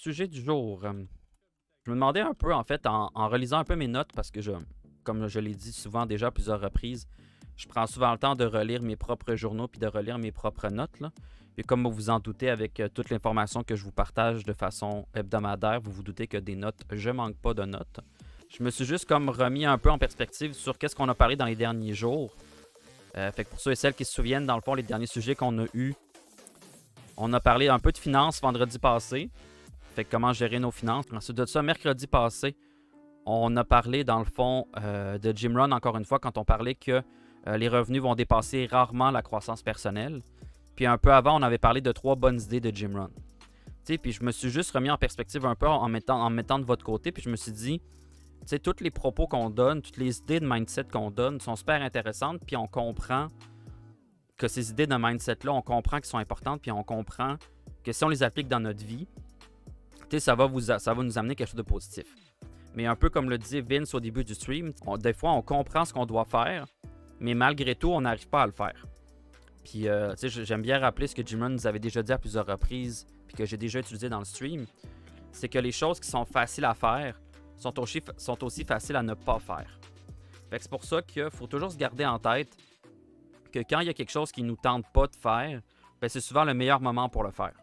sujet du jour. Je me demandais un peu, en fait, en relisant un peu mes notes, parce que, comme je l'ai dit souvent déjà à plusieurs reprises, je prends souvent le temps de relire mes propres journaux puis de relire mes propres notes, là. Et comme vous vous en doutez, avec toute l'information que je vous partage de façon hebdomadaire, vous vous doutez que des notes, je manque pas de notes. Je me suis juste comme remis un peu en perspective sur qu'est-ce qu'on a parlé dans les derniers jours. Fait que pour ceux et celles qui se souviennent, dans le fond, les derniers sujets qu'on a eus, on a parlé un peu de finances vendredi passé. Fait que comment gérer nos finances. Ensuite de ça, mercredi passé, on a parlé dans le fond de Jim Rohn encore une fois quand on parlait que les revenus vont dépasser rarement la croissance personnelle. Puis un peu avant, on avait parlé de 3 bonnes idées de Jim Rohn. Puis je me suis juste remis en perspective un peu en me mettant de votre côté. Puis je me suis dit, tous les propos qu'on donne, toutes les idées de mindset qu'on donne sont super intéressantes. Puis on comprend que ces idées de mindset-là, on comprend qu'elles sont importantes. Puis on comprend que si on les applique dans notre vie, ça va nous amener quelque chose de positif. Mais un peu comme le disait Vince au début du stream, des fois on comprend ce qu'on doit faire, mais malgré tout, on n'arrive pas à le faire. Puis j'aime bien rappeler ce que Jim Rohn nous avait déjà dit à plusieurs reprises, puis que j'ai déjà utilisé dans le stream, c'est que les choses qui sont faciles à faire sont aussi faciles à ne pas faire. Fait que c'est pour ça qu'il faut toujours se garder en tête que quand il y a quelque chose qui ne nous tente pas de faire, ben c'est souvent le meilleur moment pour le faire.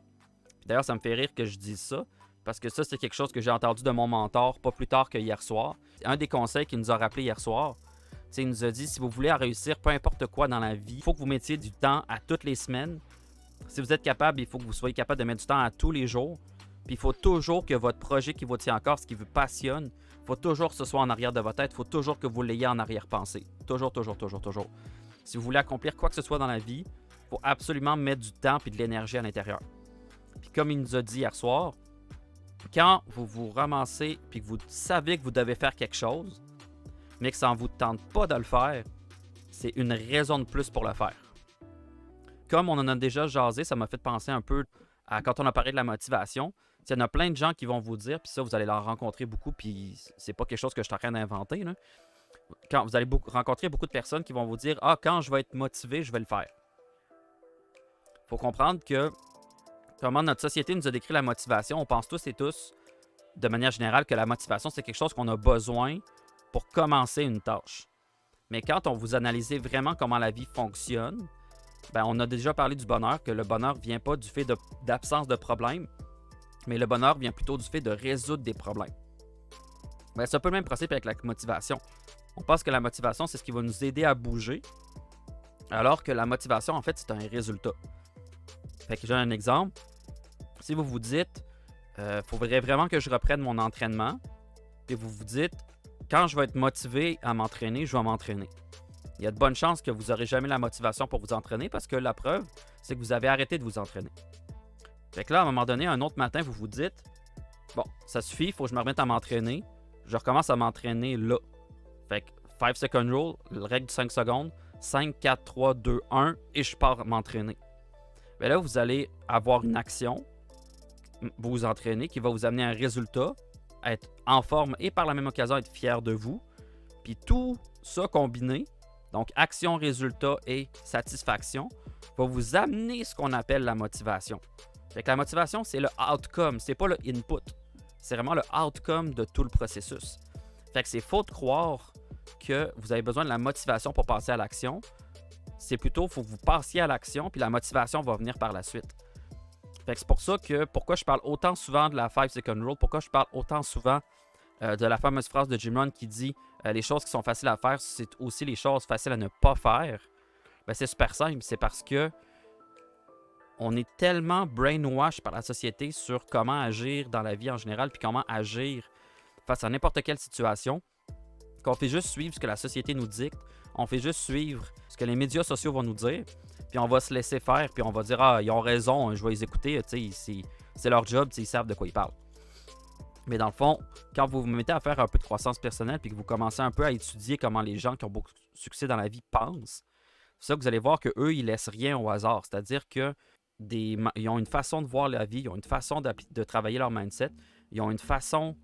D'ailleurs, ça me fait rire que je dise ça, parce que ça, c'est quelque chose que j'ai entendu de mon mentor pas plus tard que hier soir. Un des conseils qu'il nous a rappelé hier soir, il nous a dit, si vous voulez réussir peu importe quoi dans la vie, il faut que vous mettiez du temps à toutes les semaines. Si vous êtes capable, il faut que vous soyez capable de mettre du temps à tous les jours. Puis il faut toujours que votre projet qui vous tient encore, ce qui vous passionne, il faut toujours que ce soit en arrière de votre tête, il faut toujours que vous l'ayez en arrière-pensée. Toujours, toujours, toujours, toujours. Si vous voulez accomplir quoi que ce soit dans la vie, il faut absolument mettre du temps et de l'énergie à l'intérieur. Puis comme il nous a dit hier soir, quand vous vous ramassez et que vous savez que vous devez faire quelque chose, mais que ça ne vous tente pas de le faire, c'est une raison de plus pour le faire. Comme on en a déjà jasé, ça m'a fait penser un peu à quand on a parlé de la motivation. Il y en a plein de gens qui vont vous dire, puis ça, vous allez en rencontrer beaucoup, puis c'est pas quelque chose que je suis en train d'inventer. Là. Quand vous allez rencontrer beaucoup de personnes qui vont vous dire « Ah, quand je vais être motivé, je vais le faire. » Il faut comprendre que comment notre société nous a décrit la motivation, on pense tous et tous, de manière générale, que la motivation, c'est quelque chose qu'on a besoin pour commencer une tâche. Mais quand on vous analyse vraiment comment la vie fonctionne, ben on a déjà parlé du bonheur, que le bonheur ne vient pas du fait d'absence de problèmes, mais le bonheur vient plutôt du fait de résoudre des problèmes. Ben, c'est un peu le même principe avec la motivation. On pense que la motivation, c'est ce qui va nous aider à bouger, alors que la motivation, en fait, c'est un résultat. Fait que j'ai un exemple. Si vous vous dites, faudrait vraiment que je reprenne mon entraînement, et vous vous dites, quand je vais être motivé à m'entraîner, je vais m'entraîner. Il y a de bonnes chances que vous n'aurez jamais la motivation pour vous entraîner parce que la preuve, c'est que vous avez arrêté de vous entraîner. Fait que là, à un moment donné, un autre matin, vous vous dites, bon, ça suffit, il faut que je me remette à m'entraîner. Je recommence à m'entraîner là. Fait que 5 second rule, la règle de 5 secondes, 5, 4, 3, 2, 1, et je pars m'entraîner. Bien là, vous allez avoir une action, vous entraîner, qui va vous amener un résultat, être en forme et par la même occasion être fier de vous. Puis tout ça combiné, donc action, résultat et satisfaction, va vous amener ce qu'on appelle la motivation. Fait que la motivation, c'est le outcome, c'est pas le input. C'est vraiment le outcome de tout le processus. Fait que c'est faux de croire que vous avez besoin de la motivation pour passer à l'action. C'est plutôt, il faut que vous passiez à l'action, puis la motivation va venir par la suite. Fait que c'est pour ça que, pourquoi je parle autant souvent de la 5 second rule, pourquoi je parle autant souvent de la fameuse phrase de Jim Rohn qui dit les choses qui sont faciles à faire, c'est aussi les choses faciles à ne pas faire. Ben, c'est super simple, c'est parce que on est tellement brainwash par la société sur comment agir dans la vie en général, puis comment agir face à n'importe quelle situation, qu'on fait juste suivre ce que la société nous dicte, on fait juste suivre ce que les médias sociaux vont nous dire, puis on va se laisser faire, puis on va dire « Ah, ils ont raison, je vais les écouter, c'est leur job, ils savent de quoi ils parlent. » Mais dans le fond, quand vous vous mettez à faire un peu de croissance personnelle, puis que vous commencez un peu à étudier comment les gens qui ont beaucoup de succès dans la vie pensent, c'est ça que vous allez voir qu'eux, ils laissent rien au hasard. C'est-à-dire que ils ont une façon de voir la vie, ils ont une façon de travailler leur mindset, ils ont une façon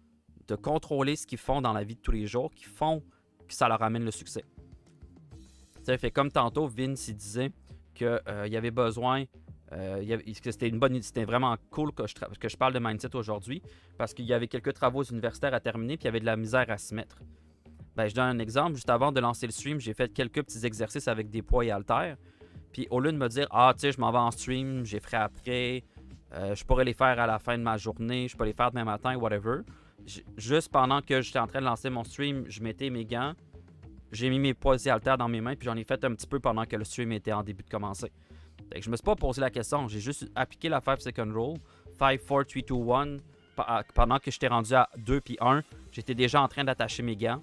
de contrôler ce qu'ils font dans la vie de tous les jours qui font que ça leur amène le succès. Ça fait comme tantôt, Vince il disait qu'il y avait besoin C'était vraiment cool que je parle de mindset aujourd'hui parce qu'il y avait quelques travaux universitaires à terminer puis il y avait de la misère à s'y mettre. Je donne un exemple. Juste avant de lancer le stream, j'ai fait quelques petits exercices avec des poids et haltères. Puis au lieu de me dire, ah, tu sais, je m'en vais en stream, j'ai ferai après, je pourrais les faire à la fin de ma journée, je peux les faire demain matin, whatever. Juste pendant que j'étais en train de lancer mon stream, je mettais mes gants, j'ai mis mes poids et haltères dans mes mains, puis j'en ai fait un petit peu pendant que le stream était en début de commencer. Fait que je me suis pas posé la question, j'ai juste appliqué la 5 second rule, 5, 4, 3, 2, 1. Pendant que j'étais rendu à 2 puis 1, j'étais déjà en train d'attacher mes gants.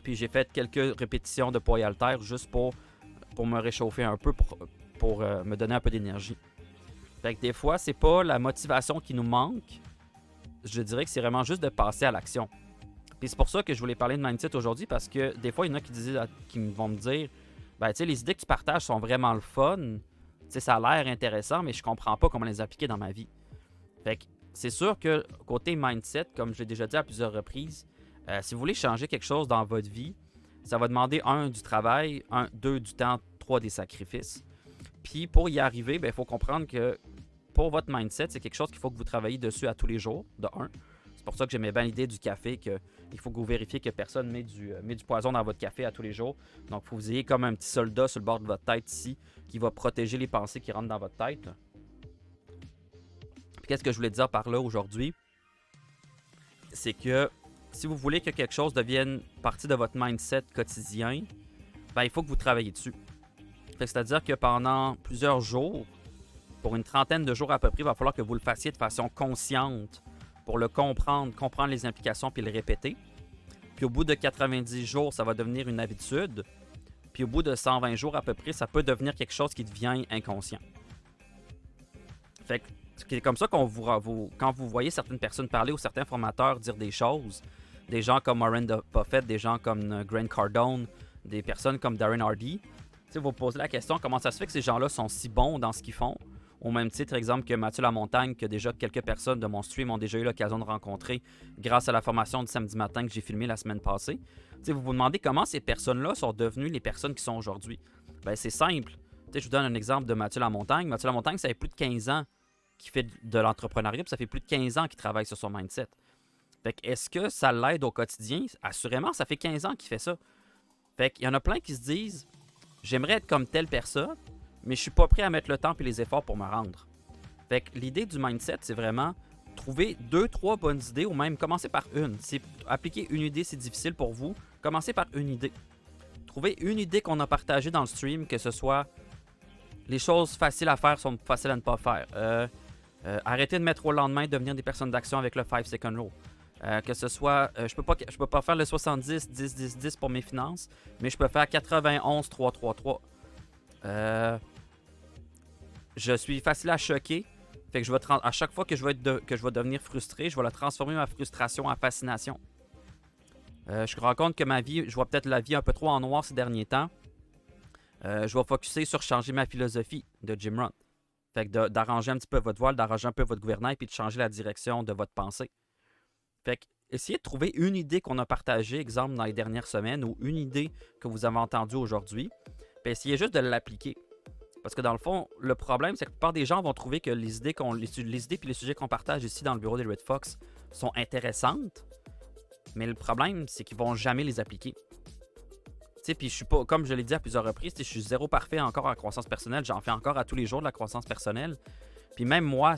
Puis j'ai fait quelques répétitions de poids et haltères juste pour me réchauffer un peu, pour me donner un peu d'énergie. Fait que des fois, c'est pas la motivation qui nous manque. Je dirais que c'est vraiment juste de passer à l'action. Puis c'est pour ça que je voulais parler de mindset aujourd'hui, parce que des fois, il y en a qui vont me dire, ben tu sais, les idées que tu partages sont vraiment le fun. Tu sais, ça a l'air intéressant, mais je comprends pas comment les appliquer dans ma vie. Fait que c'est sûr que côté mindset, comme je l'ai déjà dit à plusieurs reprises, si vous voulez changer quelque chose dans votre vie, ça va demander 1 du travail, 2 du temps, 3 des sacrifices. Puis pour y arriver, il faut comprendre que pour votre mindset, c'est quelque chose qu'il faut que vous travaillez dessus à tous les jours, de 1. C'est pour ça que j'aimais bien l'idée du café, qu'il faut que vous vérifiez que personne met du poison dans votre café à tous les jours. Donc, il faut que vous ayez comme un petit soldat sur le bord de votre tête ici qui va protéger les pensées qui rentrent dans votre tête. Puis qu'est-ce que je voulais dire par là aujourd'hui? C'est que si vous voulez que quelque chose devienne partie de votre mindset quotidien, il faut que vous travaillez dessus. C'est-à-dire que pendant plusieurs jours, pour une trentaine de jours à peu près, il va falloir que vous le fassiez de façon consciente pour le comprendre les implications puis le répéter. Puis au bout de 90 jours, ça va devenir une habitude. Puis au bout de 120 jours à peu près, ça peut devenir quelque chose qui devient inconscient. Fait que c'est comme ça quand vous voyez certaines personnes parler ou certains formateurs dire des choses, des gens comme Warren Buffett, des gens comme Grant Cardone, des personnes comme Darren Hardy, vous vous posez la question comment ça se fait que ces gens-là sont si bons dans ce qu'ils font. Au même titre, exemple, que Mathieu Lamontagne, que déjà quelques personnes de mon stream ont déjà eu l'occasion de rencontrer grâce à la formation du samedi matin que j'ai filmée la semaine passée. Vous vous demandez comment ces personnes-là sont devenues les personnes qui sont aujourd'hui. C'est simple. Je vous donne un exemple de Mathieu Lamontagne. Mathieu Lamontagne, ça fait plus de 15 ans qu'il fait de l'entrepreneuriat, puis ça fait plus de 15 ans qu'il travaille sur son mindset. Fait que est-ce que ça l'aide au quotidien? Assurément, ça fait 15 ans qu'il fait ça. Fait qu'il y en a plein qui se disent « J'aimerais être comme telle personne, mais je suis pas prêt à mettre le temps et les efforts pour me rendre. » Fait que l'idée du mindset, c'est vraiment trouver 2-3 bonnes idées ou même commencer par une. Si appliquer une idée, c'est difficile pour vous, commencez par une idée. Trouvez une idée qu'on a partagée dans le stream, que ce soit les choses faciles à faire sont faciles à ne pas faire. Arrêtez de mettre au lendemain, devenir des personnes d'action avec le 5 second rule. Que ce soit, je peux pas faire le 70, 10, 10, 10 pour mes finances, mais je peux faire 91, 3, 3, 3. Je suis facile à choquer. Fait que à chaque fois que je vais devenir frustré, je vais la transformer ma frustration en fascination. Je me rends compte que ma vie, je vois peut-être la vie un peu trop en noir ces derniers temps. Je vais focusser sur changer ma philosophie de Jim Rohn. Fait que d'arranger un petit peu votre voile, d'arranger un peu votre gouvernail, puis de changer la direction de votre pensée. Fait que essayez de trouver une idée qu'on a partagée, exemple, dans les dernières semaines, ou une idée que vous avez entendue aujourd'hui, puis essayez juste de l'appliquer. Parce que dans le fond, le problème, c'est que la plupart des gens vont trouver que les idées et les sujets qu'on partage ici dans le bureau des Red Fox sont intéressantes, mais le problème, c'est qu'ils vont jamais les appliquer. Puis je suis pas, comme je l'ai dit à plusieurs reprises, je suis zéro parfait encore en croissance personnelle. J'en fais encore à tous les jours de la croissance personnelle. Puis même moi,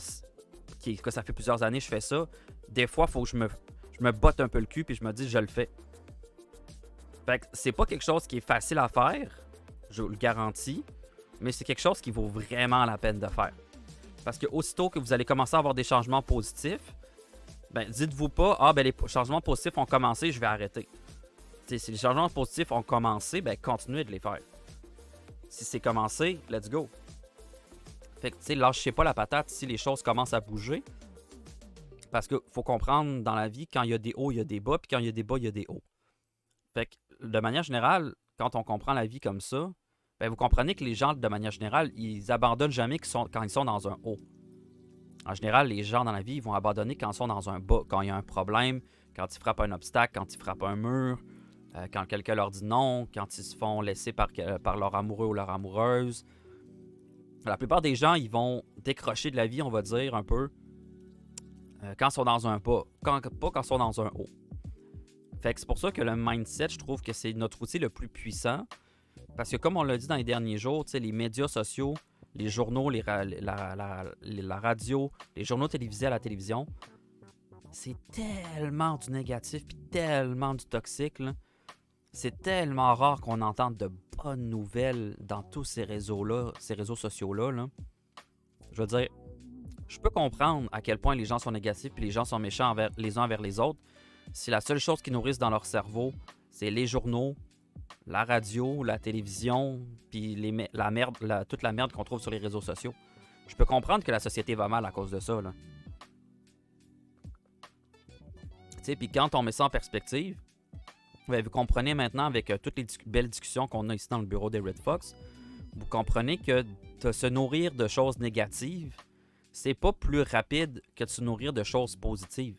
que ça fait plusieurs années que je fais ça, des fois, il faut que je me botte un peu le cul puis je me dis je le fais. Fait que c'est pas quelque chose qui est facile à faire, je vous le garantis, mais c'est quelque chose qui vaut vraiment la peine de faire. Parce que aussitôt que vous allez commencer à avoir des changements positifs, dites-vous pas les changements positifs ont commencé, je vais arrêter. Si les changements positifs ont commencé, continuez de les faire. Si c'est commencé, let's go. Fait que, lâchez pas la patate si les choses commencent à bouger. Parce qu'il faut comprendre dans la vie, quand il y a des hauts, il y a des bas, puis quand il y a des bas, il y a des hauts. Fait que, de manière générale, quand on comprend la vie comme ça, vous comprenez que les gens, de manière générale, ils abandonnent jamais quand ils sont dans un haut. En général, les gens dans la vie, ils vont abandonner quand ils sont dans un bas, quand il y a un problème, quand ils frappent un obstacle, quand ils frappent un mur, quand quelqu'un leur dit non, quand ils se font laisser par leur amoureux ou leur amoureuse. La plupart des gens, ils vont décrocher de la vie, on va dire, un peu, quand ils sont dans un bas, pas quand ils sont dans un haut. Fait que c'est pour ça que le mindset, je trouve que c'est notre outil le plus puissant. Parce que comme on l'a dit dans les derniers jours, les médias sociaux, les journaux, la radio, les journaux télévisés à la télévision, c'est tellement du négatif puis tellement du toxique, là. C'est tellement rare qu'on entende de bonnes nouvelles dans tous ces réseaux-là, ces réseaux sociaux-là, là. Je veux dire, je peux comprendre à quel point les gens sont négatifs et les gens sont méchants les uns envers les autres. Si la seule chose qu'ils nourrissent dans leur cerveau, c'est les journaux, la radio, la télévision, puis toute la merde qu'on trouve sur les réseaux sociaux. Je peux comprendre que la société va mal à cause de ça, là. Tu sais, puis quand on met ça en perspective, vous comprenez maintenant avec toutes les belles discussions qu'on a ici dans le bureau des Red Fox, vous comprenez que de se nourrir de choses négatives, c'est pas plus rapide que de se nourrir de choses positives.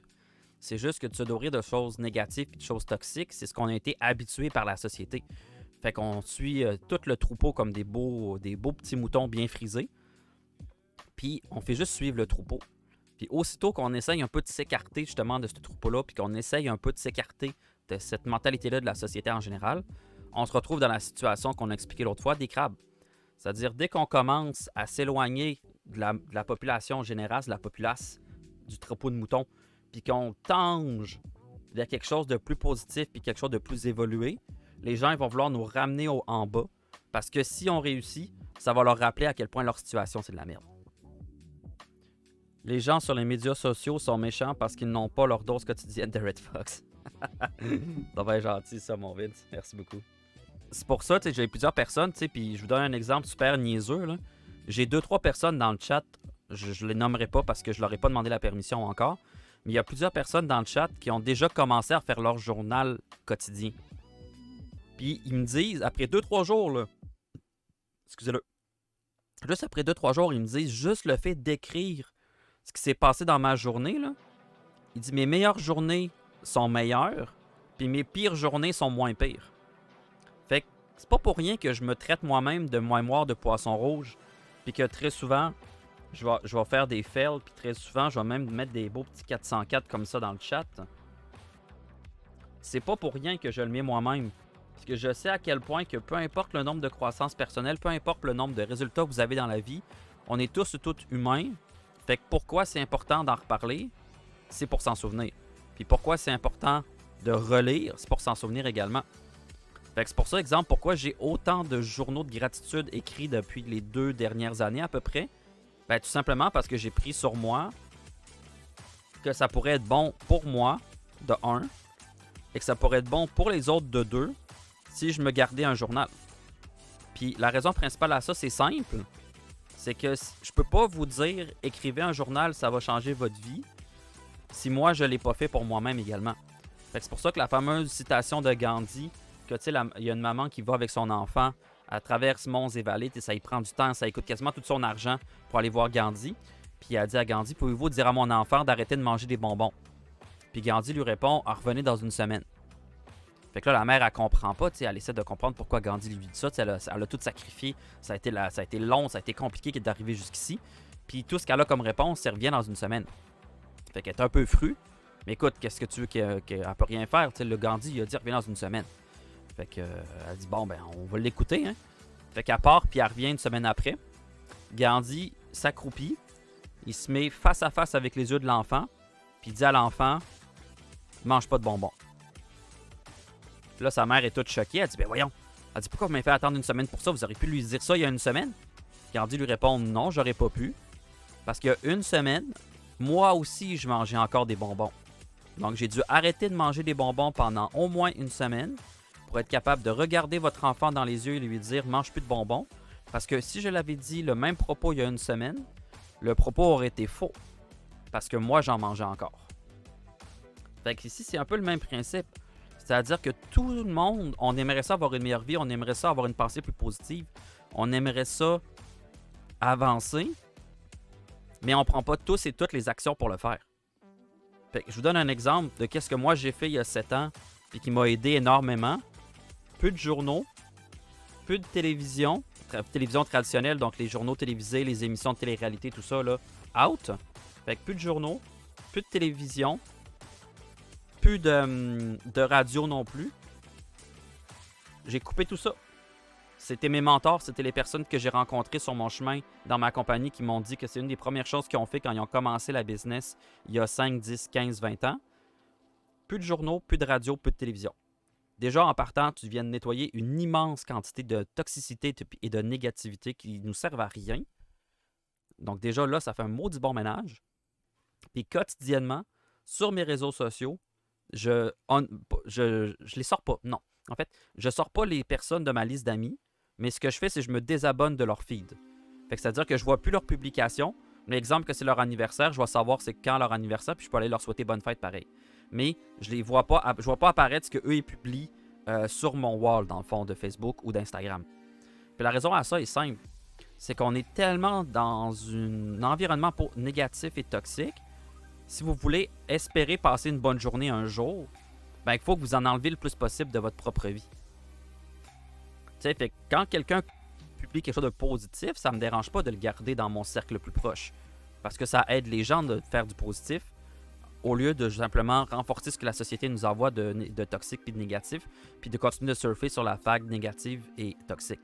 C'est juste que de se nourrir de choses négatives et de choses toxiques, c'est ce qu'on a été habitué par la société. Fait qu'on suit tout le troupeau comme des beaux petits moutons bien frisés. Puis on fait juste suivre le troupeau. Puis aussitôt qu'on essaye un peu de s'écarter justement de ce troupeau-là, puis qu'on essaye un peu de s'écarter de cette mentalité-là de la société en général, on se retrouve dans la situation qu'on a expliqué l'autre fois, des crabes. C'est-à-dire, dès qu'on commence à s'éloigner de la population générale, de la populace du troupeau de moutons, puis qu'on tange vers quelque chose de plus positif puis quelque chose de plus évolué, les gens ils vont vouloir nous ramener en bas. Parce que si on réussit, ça va leur rappeler à quel point leur situation, c'est de la merde. Les gens sur les médias sociaux sont méchants parce qu'ils n'ont pas leur dose quotidienne de Red Fox. C'est bien gentil ça, mon Vince. Merci beaucoup. C'est pour ça, tu sais, j'ai plusieurs personnes, tu sais, puis je vous donne un exemple super niaiseux, là. J'ai 2-3 personnes dans le chat, je les nommerai pas parce que je leur ai pas demandé la permission encore, mais il y a plusieurs personnes dans le chat qui ont déjà commencé à faire leur journal quotidien. Puis ils me disent, après 2-3 jours, là, excusez-le, juste après 2-3 jours, ils me disent juste le fait d'écrire ce qui s'est passé dans ma journée, là. Il dit, mes meilleures journées sont meilleures, puis mes pires journées sont moins pires. Fait que c'est pas pour rien que je me traite moi-même de mémoire de poisson rouge, puis que très souvent, je vais faire des fails, puis très souvent, je vais même mettre des beaux petits 404 comme ça dans le chat. C'est pas pour rien que je le mets moi-même. Parce que je sais à quel point que peu importe le nombre de croissances personnelles, peu importe le nombre de résultats que vous avez dans la vie, on est tous et toutes humains. Fait que pourquoi c'est important d'en reparler? C'est pour s'en souvenir. Puis pourquoi c'est important de relire? C'est pour s'en souvenir également. Fait que c'est pour ça, exemple, pourquoi j'ai autant de journaux de gratitude écrits depuis les 2 dernières années à peu près. Ben, tout simplement parce que j'ai pris sur moi que ça pourrait être bon pour moi, de 1, et que ça pourrait être bon pour les autres, de 2, si je me gardais un journal. Puis la raison principale à ça, c'est simple. C'est que je peux pas vous dire, écrivez un journal, ça va changer votre vie, si moi, je l'ai pas fait pour moi-même également. Fait que c'est pour ça que la fameuse citation de Gandhi, que tu sais, il y a une maman qui va avec son enfant, elle traverse monts et vallées, ça y prend du temps, ça lui coûte quasiment tout son argent pour aller voir Gandhi. Puis elle dit à Gandhi, pouvez-vous dire à mon enfant d'arrêter de manger des bonbons? Puis Gandhi lui répond, revenez dans une semaine. Fait que là, la mère, elle comprend pas, elle essaie de comprendre pourquoi Gandhi lui dit ça, elle a tout sacrifié, ça a été long, ça a été compliqué d'arriver jusqu'ici. Puis tout ce qu'elle a comme réponse, c'est reviens dans une semaine. Fait qu'elle est un peu frue, mais écoute, qu'est-ce que tu veux qu'elle peut rien faire, le Gandhi, il a dit reviens dans une semaine. Fait que elle dit bon, ben on va l'écouter, hein. Fait qu'elle part, puis elle revient une semaine après. Gandhi s'accroupit, il se met face à face avec les yeux de l'enfant, puis il dit à l'enfant, mange pas de bonbons. Puis là, sa mère est toute choquée, elle dit ben voyons, elle dit pourquoi vous m'avez fait attendre une semaine pour ça, vous auriez pu lui dire ça il y a une semaine? Gandhi lui répond non, j'aurais pas pu, parce qu'il y a une semaine, moi aussi je mangeais encore des bonbons. Donc j'ai dû arrêter de manger des bonbons pendant au moins une semaine, pour être capable de regarder votre enfant dans les yeux et lui dire « mange plus de bonbons ». Parce que si je l'avais dit le même propos il y a une semaine, le propos aurait été faux. Parce que moi, j'en mangeais encore. Fait qu'ici, c'est un peu le même principe. C'est-à-dire que tout le monde, on aimerait ça avoir une meilleure vie, on aimerait ça avoir une pensée plus positive, on aimerait ça avancer, mais on ne prend pas tous et toutes les actions pour le faire. Fait que je vous donne un exemple de qu'est-ce que moi j'ai fait il y a 7 ans et qui m'a aidé énormément. Peu de journaux, peu de télévision, télévision traditionnelle, donc les journaux télévisés, les émissions de télé-réalité, tout ça, là, out. Fait que plus de journaux, plus de télévision, plus de radio non plus. J'ai coupé tout ça. C'était mes mentors, c'était les personnes que j'ai rencontrées sur mon chemin dans ma compagnie qui m'ont dit que c'est une des premières choses qu'ils ont fait quand ils ont commencé la business il y a 5, 10, 15, 20 ans. Plus de journaux, plus de radio, plus de télévision. Déjà, en partant, tu viens de nettoyer une immense quantité de toxicité et de négativité qui nous servent à rien. Donc déjà, là, ça fait un maudit bon ménage. Puis quotidiennement, sur mes réseaux sociaux, je les sors pas. Non. En fait, je sors pas les personnes de ma liste d'amis, mais ce que je fais, c'est que je me désabonne de leur feed. Fait que c'est-à-dire que je vois plus leurs publications. L'exemple que c'est leur anniversaire, je vais savoir c'est quand leur anniversaire, puis je peux aller leur souhaiter bonne fête pareil. Mais je les vois pas, je vois pas apparaître ce qu'eux ils publient sur mon wall, dans le fond, de Facebook ou d'Instagram. Puis la raison à ça est simple. C'est qu'on est tellement dans un environnement négatif et toxique. Si vous voulez espérer passer une bonne journée un jour, ben, il faut que vous en enlevez le plus possible de votre propre vie. Tu sais, fait que quand quelqu'un publie quelque chose de positif, ça me dérange pas de le garder dans mon cercle le plus proche. Parce que ça aide les gens de faire du positif au lieu de simplement renforcer ce que la société nous envoie de toxique et de négatif, puis de continuer de surfer sur la vague négative et toxique.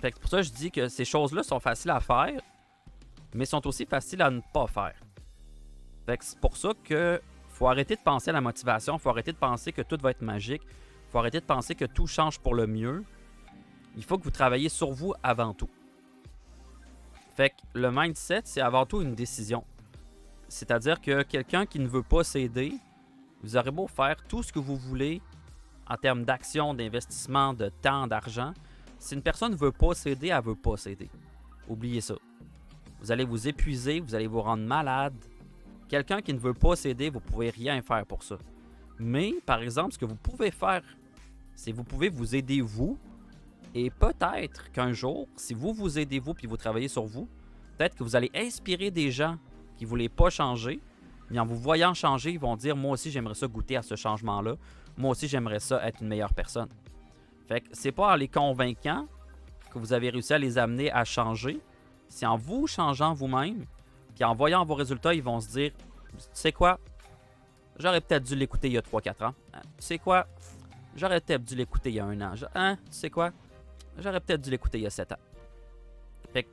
Fait que pour ça, je dis que ces choses-là sont faciles à faire, mais sont aussi faciles à ne pas faire. Fait que c'est pour ça que faut arrêter de penser à la motivation, faut arrêter de penser que tout va être magique, faut arrêter de penser que tout change pour le mieux. Il faut que vous travailliez sur vous avant tout. Fait que le mindset, c'est avant tout une décision. C'est-à-dire que quelqu'un qui ne veut pas s'aider, vous aurez beau faire tout ce que vous voulez en termes d'action, d'investissement, de temps, d'argent. Si une personne ne veut pas s'aider, elle ne veut pas s'aider. Oubliez ça. Vous allez vous épuiser, vous allez vous rendre malade. Quelqu'un qui ne veut pas s'aider, vous ne pouvez rien faire pour ça. Mais, par exemple, ce que vous pouvez faire, c'est que vous pouvez vous aider vous. Et peut-être qu'un jour, si vous vous aidez vous puis vous travaillez sur vous, peut-être que vous allez inspirer des gens qui ne voulaient pas changer. Mais en vous voyant changer, ils vont dire « Moi aussi, j'aimerais ça goûter à ce changement-là. Moi aussi, j'aimerais ça être une meilleure personne. » Fait que c'est pas en les convainquant que vous avez réussi à les amener à changer. C'est en vous changeant vous-même. Puis en voyant vos résultats, ils vont se dire « Tu sais quoi? J'aurais peut-être dû l'écouter il y a 3-4 ans. Tu sais quoi? J'aurais peut-être dû l'écouter il y a 1 an. Tu sais quoi? J'aurais peut-être dû l'écouter il y a 7 ans. » Fait que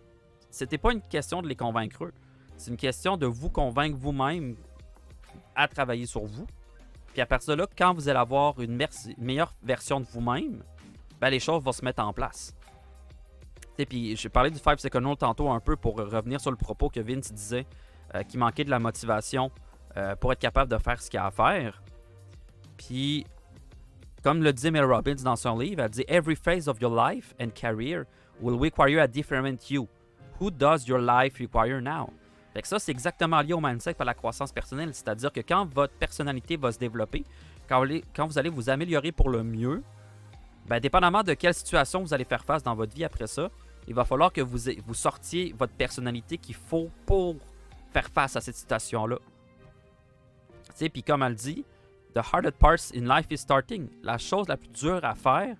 c'était pas une question de les convaincre eux. C'est une question de vous convaincre vous-même à travailler sur vous. Puis à partir de là, quand vous allez avoir une meilleure version de vous-même, ben les choses vont se mettre en place. Et puis j'ai parlé du 5 Second Rule tantôt un peu pour revenir sur le propos que Vince disait qu'il manquait de la motivation pour être capable de faire ce qu'il y a à faire. Puis comme le dit Mel Robbins dans son livre, elle dit « Every phase of your life and career will require a different you. Who does your life require now? » Fait que ça, c'est exactement lié au mindset et à la croissance personnelle. C'est-à-dire que quand votre personnalité va se développer, quand vous allez vous améliorer pour le mieux, ben, dépendamment de quelle situation vous allez faire face dans votre vie après ça, il va falloir que vous sortiez votre personnalité qu'il faut pour faire face à cette situation-là. Tu sais, puis comme elle dit, « The hardest part in life is starting. » La chose la plus dure à faire,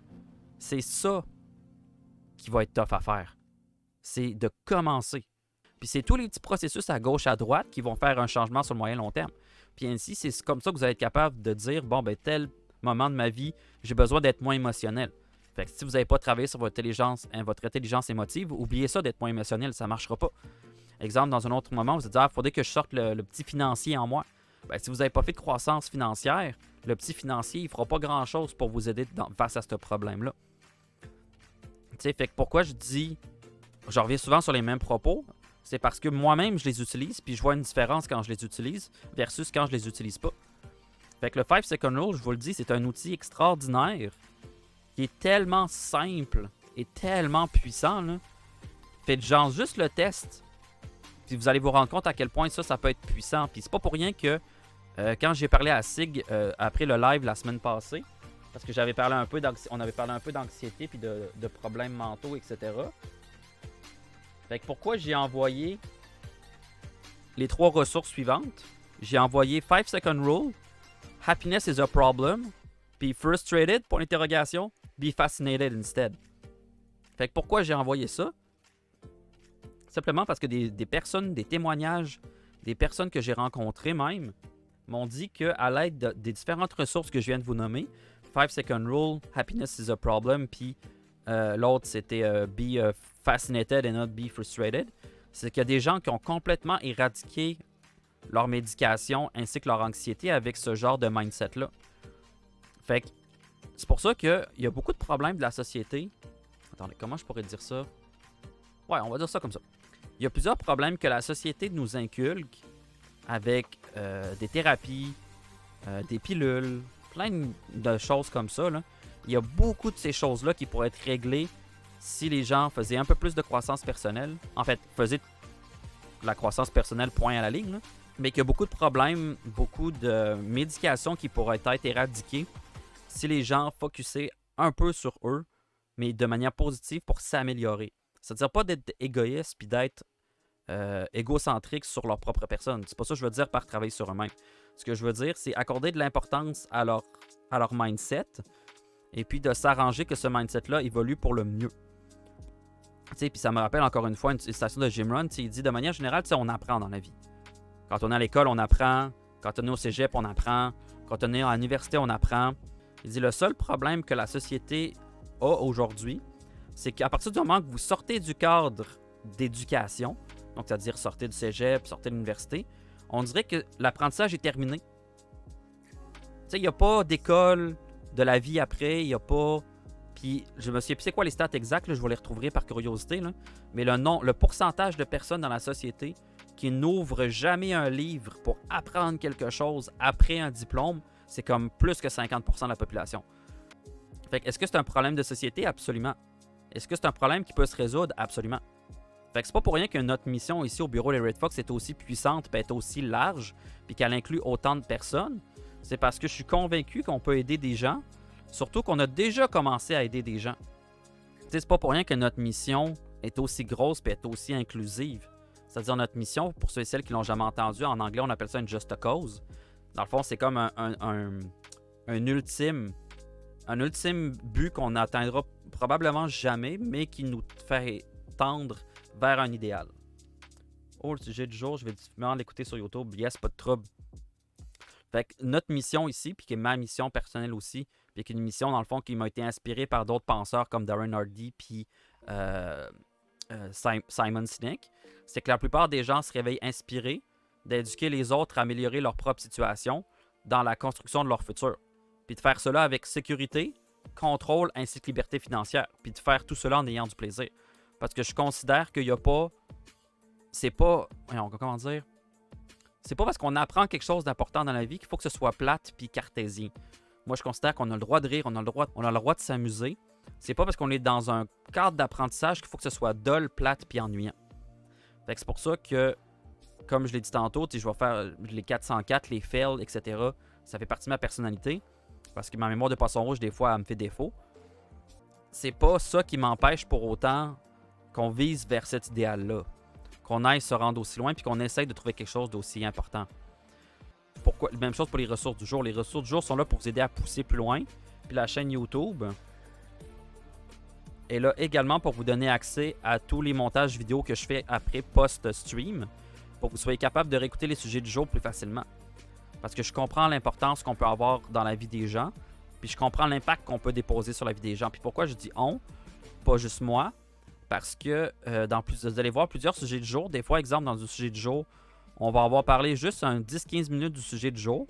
c'est ça qui va être tough à faire. C'est de commencer. Puis c'est tous les petits processus à gauche, à droite qui vont faire un changement sur le moyen long terme. Puis ainsi, c'est comme ça que vous allez être capable de dire, bon, ben tel moment de ma vie, j'ai besoin d'être moins émotionnel. Fait que si vous n'avez pas travaillé sur votre intelligence émotive, oubliez ça d'être moins émotionnel, ça ne marchera pas. Exemple, dans un autre moment, vous allez dire, il faudrait que je sorte le petit financier en moi. Ben, si vous n'avez pas fait de croissance financière, le petit financier, il ne fera pas grand-chose pour vous aider face à ce problème-là. Tu sais, fait que pourquoi je dis, je reviens souvent sur les mêmes propos, c'est parce que moi-même, je les utilise, puis je vois une différence quand je les utilise versus quand je les utilise pas. Fait que le 5 Second Rule, je vous le dis, c'est un outil extraordinaire qui est tellement simple et tellement puissant. Là. Faites genre juste le test, puis vous allez vous rendre compte à quel point ça peut être puissant. Puis c'est pas pour rien que quand j'ai parlé à Sig après le live la semaine passée, parce que on avait parlé un peu d'anxiété puis de problèmes mentaux, etc. Fait que pourquoi j'ai envoyé les 3 ressources suivantes? J'ai envoyé 5 Second Rule, Happiness is a problem, puis Frustrated, point d'interrogation, Be Fascinated instead. Fait que pourquoi j'ai envoyé ça? Simplement parce que des personnes, des témoignages, des personnes que j'ai rencontrées même, m'ont dit qu'à l'aide des différentes ressources que je viens de vous nommer, 5 Second Rule, Happiness is a Problem, puis l'autre c'était Be Fascinated and Not Be Frustrated, c'est qu'il y a des gens qui ont complètement éradiqué leur médication ainsi que leur anxiété avec ce genre de mindset-là. Fait que c'est pour ça qu'il y a beaucoup de problèmes de la société. Attendez, comment je pourrais dire ça? Ouais, on va dire ça comme ça. Il y a plusieurs problèmes que la société nous inculque avec des thérapies, des pilules, plein de choses comme ça, là. Il y a beaucoup de ces choses-là qui pourraient être réglées si les gens faisaient un peu plus de croissance personnelle. En fait, faisaient de la croissance personnelle point à la ligne, là. Mais qu'il y a beaucoup de problèmes, beaucoup de médications qui pourraient être éradiquées si les gens focusaient un peu sur eux, mais de manière positive pour s'améliorer. C'est-à-dire pas d'être égoïste puis d'être égocentrique sur leur propre personne. C'est pas ça que je veux dire par travailler sur eux-mêmes. Ce que je veux dire, c'est accorder de l'importance à leur mindset et puis de s'arranger que ce mindset-là évolue pour le mieux. Puis ça me rappelle encore une fois une citation de Jim Rohn. Il dit de manière générale, on apprend dans la vie. Quand on est à l'école, on apprend. Quand on est au cégep, on apprend. Quand on est à l'université, on apprend. Il dit le seul problème que la société a aujourd'hui, c'est qu'à partir du moment que vous sortez du cadre d'éducation, donc c'est-à-dire sortez du cégep, sortez de l'université, on dirait que l'apprentissage est terminé. Il n'y a pas d'école de la vie après, il n'y a pas... Puis je me souviens plus c'est quoi les stats exacts, là, je vous les retrouverai par curiosité, là. Mais le pourcentage de personnes dans la société qui n'ouvrent jamais un livre pour apprendre quelque chose après un diplôme, c'est comme plus que 50% de la population. Fait que, est-ce que c'est un problème de société? Absolument. Est-ce que c'est un problème qui peut se résoudre? Absolument. Fait que c'est pas pour rien que notre mission ici au bureau Les Red Fox est aussi puissante, puis est aussi large, puis qu'elle inclut autant de personnes. C'est parce que je suis convaincu qu'on peut aider des gens, surtout qu'on a déjà commencé à aider des gens. C'est pas pour rien que notre mission est aussi grosse et est aussi inclusive. C'est-à-dire notre mission, pour ceux et celles qui l'ont jamais entendu, en anglais on appelle ça une just cause. Dans le fond, c'est comme un ultime but qu'on n'atteindra probablement jamais, mais qui nous fait tendre vers un idéal. Oh, le sujet du jour, je vais difficilement l'écouter sur YouTube. Yes, pas de trouble. Fait que notre mission ici, puis qui est ma mission personnelle aussi, puis qui est une mission, dans le fond, qui m'a été inspirée par d'autres penseurs comme Darren Hardy, puis Simon Sinek, c'est que la plupart des gens se réveillent inspirés d'éduquer les autres à améliorer leur propre situation dans la construction de leur futur. Puis de faire cela avec sécurité, contrôle ainsi que liberté financière. Puis de faire tout cela en ayant du plaisir. Parce que je considère qu'il n'y a pas... C'est pas... Comment dire? C'est pas parce qu'on apprend quelque chose d'important dans la vie qu'il faut que ce soit plate puis cartésien. Moi, je considère qu'on a le droit de rire, on a le droit de s'amuser. C'est pas parce qu'on est dans un cadre d'apprentissage qu'il faut que ce soit dull, plate puis ennuyant. Fait que c'est pour ça que, comme je l'ai dit tantôt, je vais faire les 404, les fails, etc. Ça fait partie de ma personnalité. Parce que ma mémoire de poisson rouge, des fois, elle me fait défaut. C'est pas ça qui m'empêche pour autant qu'on vise vers cet idéal-là. Qu'on aille se rendre aussi loin puis qu'on essaye de trouver quelque chose d'aussi important. Pourquoi? Même chose pour les ressources du jour. Les ressources du jour sont là pour vous aider à pousser plus loin. Puis la chaîne YouTube est là également pour vous donner accès à tous les montages vidéo que je fais après post-stream pour que vous soyez capable de réécouter les sujets du jour plus facilement. Parce que je comprends l'importance qu'on peut avoir dans la vie des gens, puis je comprends l'impact qu'on peut déposer sur la vie des gens. Puis pourquoi je dis on, pas juste moi, parce que vous allez voir plusieurs sujets du jour. Des fois, exemple, dans un sujet du jour, on va avoir parlé juste un 10-15 minutes du sujet du jour.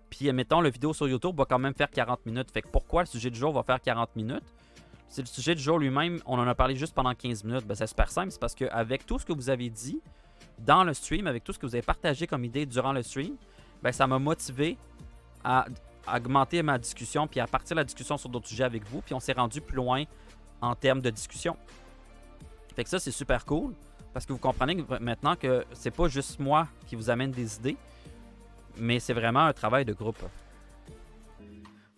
Puis, mettons, la vidéo sur YouTube va quand même faire 40 minutes. Fait que pourquoi le sujet du jour va faire 40 minutes? C'est le sujet du jour lui-même, on en a parlé juste pendant 15 minutes. Ben, c'est super simple, c'est parce qu'avec tout ce que vous avez dit dans le stream, avec tout ce que vous avez partagé comme idée durant le stream, ben, ça m'a motivé à augmenter ma discussion puis à partir de la discussion sur d'autres sujets avec vous. Puis on s'est rendu plus loin en termes de discussion. Fait que ça, c'est super cool parce que vous comprenez maintenant que c'est pas juste moi qui vous amène des idées, mais c'est vraiment un travail de groupe.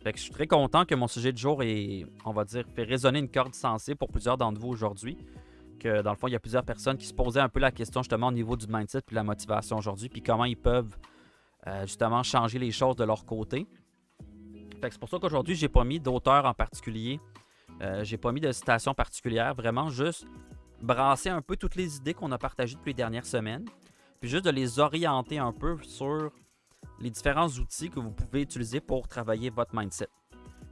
Fait que je suis très content que mon sujet du jour ait, on va dire, fait résonner une corde sensible pour plusieurs d'entre vous aujourd'hui. Que dans le fond, il y a plusieurs personnes qui se posaient un peu la question justement au niveau du mindset puis de la motivation aujourd'hui, puis comment ils peuvent justement changer les choses de leur côté. Fait que c'est pour ça qu'aujourd'hui, j'ai pas mis d'auteur en particulier J'ai pas mis de citation particulière, vraiment juste brasser un peu toutes les idées qu'on a partagées depuis les dernières semaines, puis juste de les orienter un peu sur les différents outils que vous pouvez utiliser pour travailler votre mindset.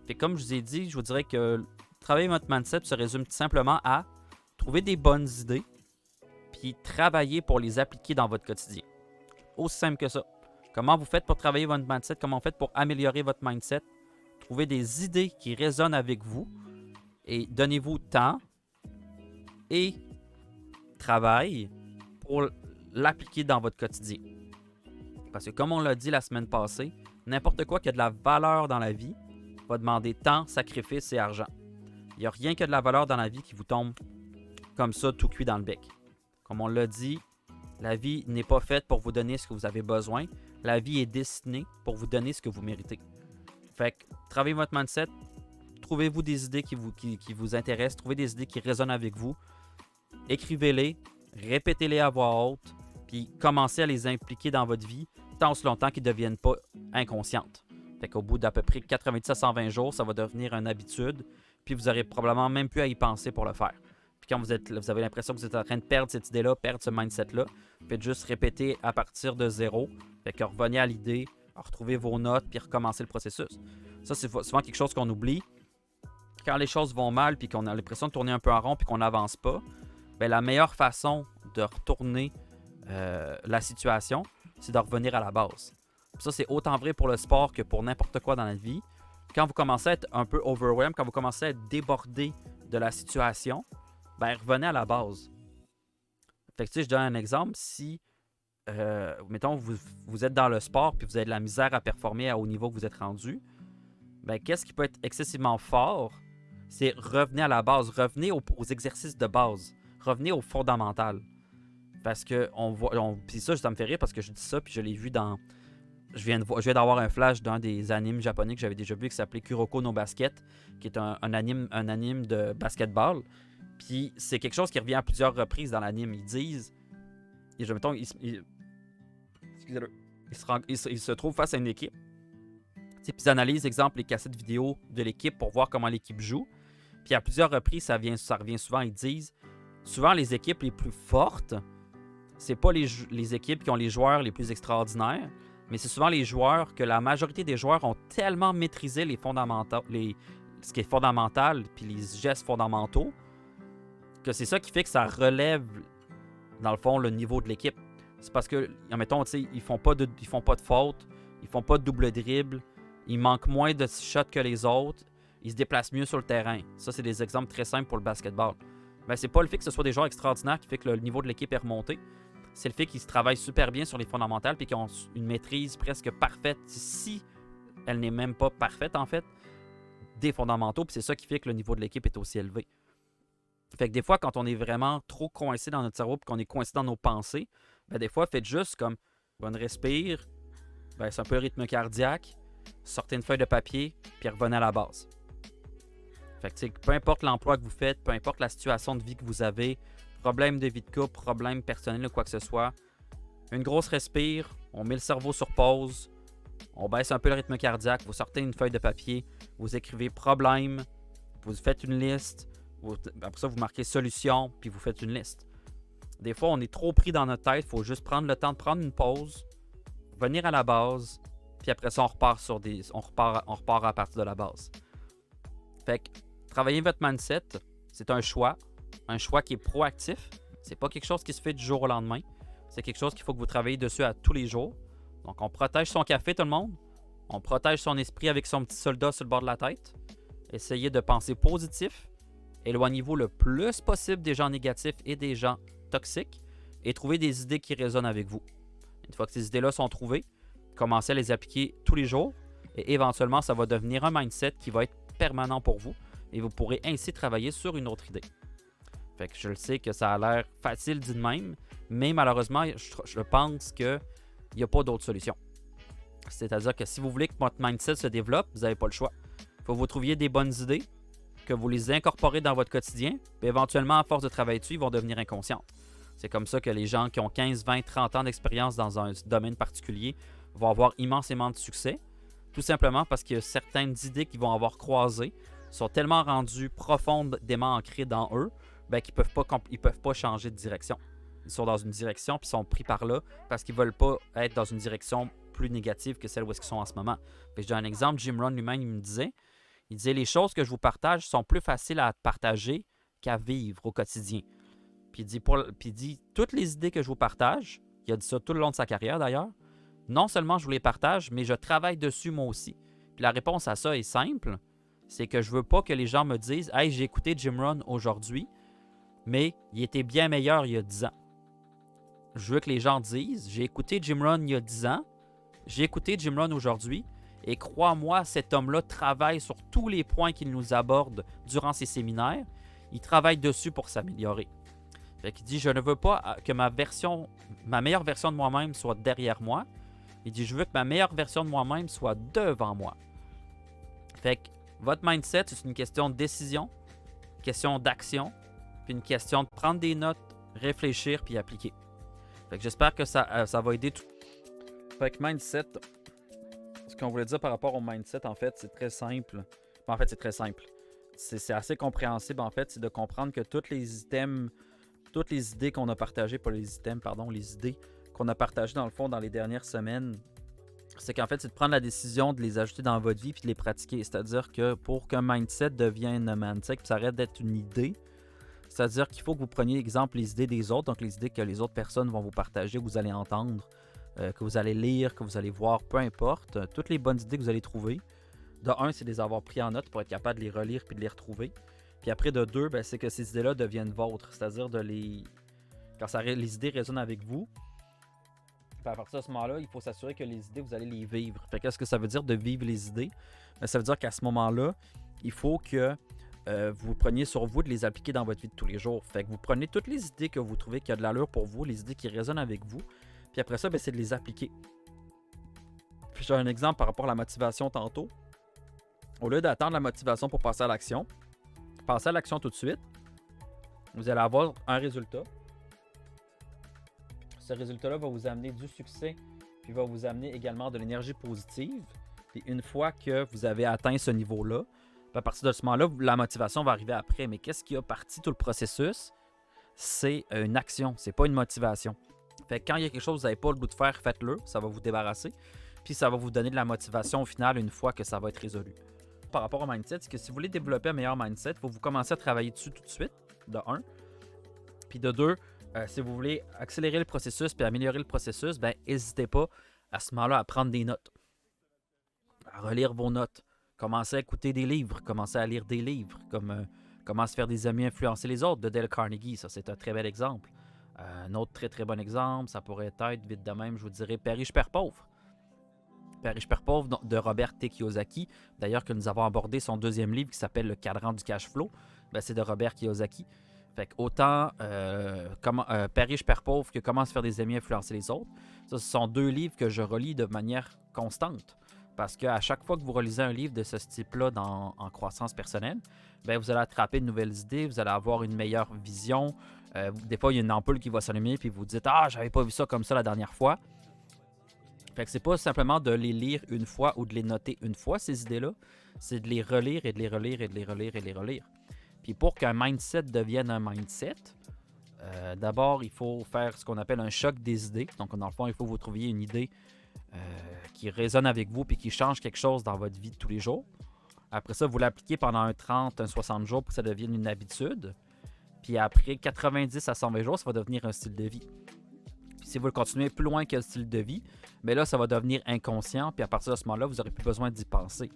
Fait comme je vous ai dit, je vous dirais que travailler votre mindset se résume tout simplement à trouver des bonnes idées, puis travailler pour les appliquer dans votre quotidien. Aussi simple que ça. Comment vous faites pour travailler votre mindset? Comment vous faites pour améliorer votre mindset? Trouvez des idées qui résonnent avec vous et donnez-vous temps et travail pour l'appliquer dans votre quotidien. Parce que comme on l'a dit la semaine passée, n'importe quoi qui a de la valeur dans la vie va demander temps, sacrifice et argent. Il n'y a rien que de la valeur dans la vie qui vous tombe comme ça, tout cuit dans le bec. Comme on l'a dit, la vie n'est pas faite pour vous donner ce que vous avez besoin. La vie est destinée pour vous donner ce que vous méritez. Fait que travaillez votre mindset, trouvez-vous des idées qui vous intéressent, trouvez des idées qui résonnent avec vous, écrivez-les, répétez-les à voix haute, puis commencez à les impliquer dans votre vie tant aussi longtemps qu'ils ne deviennent pas inconscientes. Fait qu'au bout d'à peu près 90 à 120 jours, ça va devenir une habitude, puis vous n'aurez probablement même plus à y penser pour le faire. Puis quand vous avez l'impression que vous êtes en train de perdre cette idée-là, perdre ce mindset-là, faites juste répéter à partir de zéro. Fait que revenez à l'idée, retrouvez vos notes, puis recommencez le processus. Ça, c'est souvent quelque chose qu'on oublie. Quand les choses vont mal, puis qu'on a l'impression de tourner un peu en rond, puis qu'on n'avance pas, bien, la meilleure façon de retourner la situation, c'est de revenir à la base. Puis ça, c'est autant vrai pour le sport que pour n'importe quoi dans la vie. Quand vous commencez à être un peu overwhelmed, quand vous commencez à être débordé de la situation, ben revenez à la base. Fait que tu sais, je donne un exemple. Si, mettons, vous êtes dans le sport puis vous avez de la misère à performer au niveau que vous êtes rendu, ben qu'est-ce qui peut être excessivement fort? C'est revenez à la base, revenez aux exercices de base, revenez au fondamental. Parce que puis ça me fait rire parce que je dis ça puis je l'ai vu dans... Je viens d'avoir un flash d'un des animes japonais que j'avais déjà vu qui s'appelait Kuroko no Basket, qui est un anime de basketball. Puis c'est quelque chose qui revient à plusieurs reprises dans l'anime. Ils disent... ils se trouvent face à une équipe. Puis ils analysent, exemple, les cassettes vidéo de l'équipe pour voir comment l'équipe joue. Puis à plusieurs reprises, ça revient souvent. Ils disent, souvent les équipes les plus fortes, c'est pas les équipes qui ont les joueurs les plus extraordinaires, mais c'est souvent les joueurs que la majorité des joueurs ont tellement maîtrisé les fondamentaux, ce qui est fondamental, puis les gestes fondamentaux, que c'est ça qui fait que ça relève, dans le fond, le niveau de l'équipe. C'est parce que, admettons, ils font pas de fautes, ils font pas de double dribble, ils manquent moins de shots que les autres, ils se déplacent mieux sur le terrain. Ça, c'est des exemples très simples pour le basketball. Ben, c'est pas le fait que ce soit des joueurs extraordinaires qui fait que le niveau de l'équipe est remonté. C'est le fait qu'ils se travaillent super bien sur les fondamentales et qu'ils ont une maîtrise presque parfaite, si elle n'est même pas parfaite en fait, des fondamentaux. Puis c'est ça qui fait que le niveau de l'équipe est aussi élevé. Fait que des fois, quand on est vraiment trop coincé dans notre cerveau et qu'on est coincé dans nos pensées, ben des fois, faites juste comme bonne respire, ben c'est un peu le rythme cardiaque, sortez une feuille de papier, puis revenez à la base. Fait que peu importe l'emploi que vous faites, peu importe la situation de vie que vous avez, problème de vie de couple, problème personnel ou quoi que ce soit, une grosse respire, on met le cerveau sur pause, on baisse un peu le rythme cardiaque, vous sortez une feuille de papier, vous écrivez problème, vous faites une liste, après ça vous marquez solution, puis vous faites une liste. Des fois on est trop pris dans notre tête, il faut juste prendre le temps de prendre une pause, venir à la base, puis après ça on repart à partir de la base. Fait que travailler votre mindset, c'est un choix qui est proactif. C'est pas quelque chose qui se fait du jour au lendemain. C'est quelque chose qu'il faut que vous travaillez dessus à tous les jours. Donc, on protège son café, tout le monde. On protège son esprit avec son petit soldat sur le bord de la tête. Essayez de penser positif. Éloignez-vous le plus possible des gens négatifs et des gens toxiques. Et trouvez des idées qui résonnent avec vous. Une fois que ces idées-là sont trouvées, commencez à les appliquer tous les jours. Et éventuellement, ça va devenir un mindset qui va être permanent pour vous. Et vous pourrez ainsi travailler sur une autre idée. Fait que je le sais que ça a l'air facile dit de même, mais malheureusement, je pense qu'il n'y a pas d'autre solution. C'est-à-dire que si vous voulez que votre mindset se développe, vous n'avez pas le choix. Il faut que vous trouviez des bonnes idées, que vous les incorporez dans votre quotidien, puis éventuellement, à force de travailler dessus, ils vont devenir inconscients. C'est comme ça que les gens qui ont 15, 20, 30 ans d'expérience dans un domaine particulier vont avoir immensément de succès, tout simplement parce qu'il y a certaines idées qui vont avoir croisé sont tellement rendus profondément ancrés dans eux ben, qu'ils peuvent pas changer de direction. Ils sont dans une direction puis sont pris par là parce qu'ils veulent pas être dans une direction plus négative que celle où ils sont en ce moment. Puis je donne un exemple, Jim Rohn lui-même, il disait les choses que je vous partage sont plus faciles à partager qu'à vivre au quotidien. Puis il dit toutes les idées que je vous partage, il a dit ça tout le long de sa carrière d'ailleurs, non seulement je vous les partage, mais je travaille dessus moi aussi. Puis la réponse à ça est simple, c'est que je veux pas que les gens me disent « Hey, j'ai écouté Jim Rohn aujourd'hui, mais il était bien meilleur il y a 10 ans. » Je veux que les gens disent « J'ai écouté Jim Rohn il y a 10 ans, j'ai écouté Jim Rohn aujourd'hui, et crois-moi, cet homme-là travaille sur tous les points qu'il nous aborde durant ses séminaires. Il travaille dessus pour s'améliorer. » Fait qu'il dit, je ne veux pas que ma meilleure version de moi-même soit derrière moi. Il dit, je veux que ma meilleure version de moi-même soit devant moi. Fait que votre mindset, c'est une question de décision, une question d'action, puis une question de prendre des notes, réfléchir, puis appliquer. Fait que j'espère que ça va aider tout. Fait que mindset, ce qu'on voulait dire par rapport au mindset, en fait, c'est très simple. En fait, c'est très simple. C'est assez compréhensible, en fait, c'est de comprendre que toutes les idées qu'on a partagées, pas les items, pardon, les idées qu'on a partagées dans le fond dans les dernières semaines, c'est qu'en fait, c'est de prendre la décision de les ajouter dans votre vie puis de les pratiquer. C'est-à-dire que pour qu'un mindset devienne un mindset, puis ça arrête d'être une idée, c'est-à-dire qu'il faut que vous preniez, exemple, les idées des autres, donc les idées que les autres personnes vont vous partager, que vous allez entendre, que vous allez lire, que vous allez voir, peu importe, toutes les bonnes idées que vous allez trouver. De un, c'est de les avoir pris en note pour être capable de les relire puis de les retrouver. Puis après, de deux, ben, c'est que ces idées-là deviennent vôtres. C'est-à-dire quand les idées résonnent avec vous, à partir de ce moment-là, il faut s'assurer que les idées, vous allez les vivre. Fait qu'est-ce que ça veut dire de vivre les idées? Ben, ça veut dire qu'à ce moment-là, il faut que vous preniez sur vous de les appliquer dans votre vie de tous les jours. Fait que vous prenez toutes les idées que vous trouvez qui ont de l'allure pour vous, les idées qui résonnent avec vous. Puis après ça, ben, c'est de les appliquer. Puis j'ai un exemple par rapport à la motivation tantôt. Au lieu d'attendre la motivation pour passer à l'action, passez à l'action tout de suite. Vous allez avoir un résultat. Ce résultat-là va vous amener du succès, puis va vous amener également de l'énergie positive. Puis une fois que vous avez atteint ce niveau-là, à partir de ce moment-là, la motivation va arriver après. Mais qu'est-ce qui a parti tout le processus? C'est une action, c'est pas une motivation. Fait que quand il y a quelque chose que vous n'avez pas le goût de faire, faites-le, ça va vous débarrasser. Puis ça va vous donner de la motivation au final une fois que ça va être résolu. Par rapport au mindset, c'est que si vous voulez développer un meilleur mindset, il faut vous commencer à travailler dessus tout de suite, de un. Puis de deux, si vous voulez accélérer le processus puis améliorer le processus, ben n'hésitez pas à ce moment-là à prendre des notes, à relire vos notes, commencez à écouter des livres, commencez à lire des livres, comme Comment se faire des amis influencer les autres de Dale Carnegie. Ça, c'est un très bel exemple. Un autre très très bon exemple, ça pourrait être, vite de même, je vous dirais, Père riche, Père pauvre. Père riche, Père pauvre de Robert T. Kiyosaki. D'ailleurs, que nous avons abordé son deuxième livre qui s'appelle Le cadran du cash flow. Ben, c'est de Robert Kiyosaki. Fait que autant Père riche, Père pauvre que Comment se faire des amis influencer les autres. Ça, ce sont deux livres que je relis de manière constante. Parce qu'à chaque fois que vous relisez un livre de ce type-là en croissance personnelle, ben, vous allez attraper de nouvelles idées, vous allez avoir une meilleure vision. Des fois, il y a une ampoule qui va s'allumer puis vous dites « Ah, j'avais pas vu ça comme ça la dernière fois ». Fait que c'est pas simplement de les lire une fois ou de les noter une fois, ces idées-là. C'est de les relire et de les relire et de les relire et de les relire. Puis pour qu'un mindset devienne un mindset, d'abord, il faut faire ce qu'on appelle un choc des idées. Donc, dans le fond, il faut que vous trouviez une idée qui résonne avec vous puis qui change quelque chose dans votre vie de tous les jours. Après ça, vous l'appliquez pendant un 30, un 60 jours pour que ça devienne une habitude. Puis après 90 à 120 jours, ça va devenir un style de vie. Puis si vous le continuez plus loin que le style de vie, mais là, ça va devenir inconscient. Puis à partir de ce moment-là, vous n'aurez plus besoin d'y penser.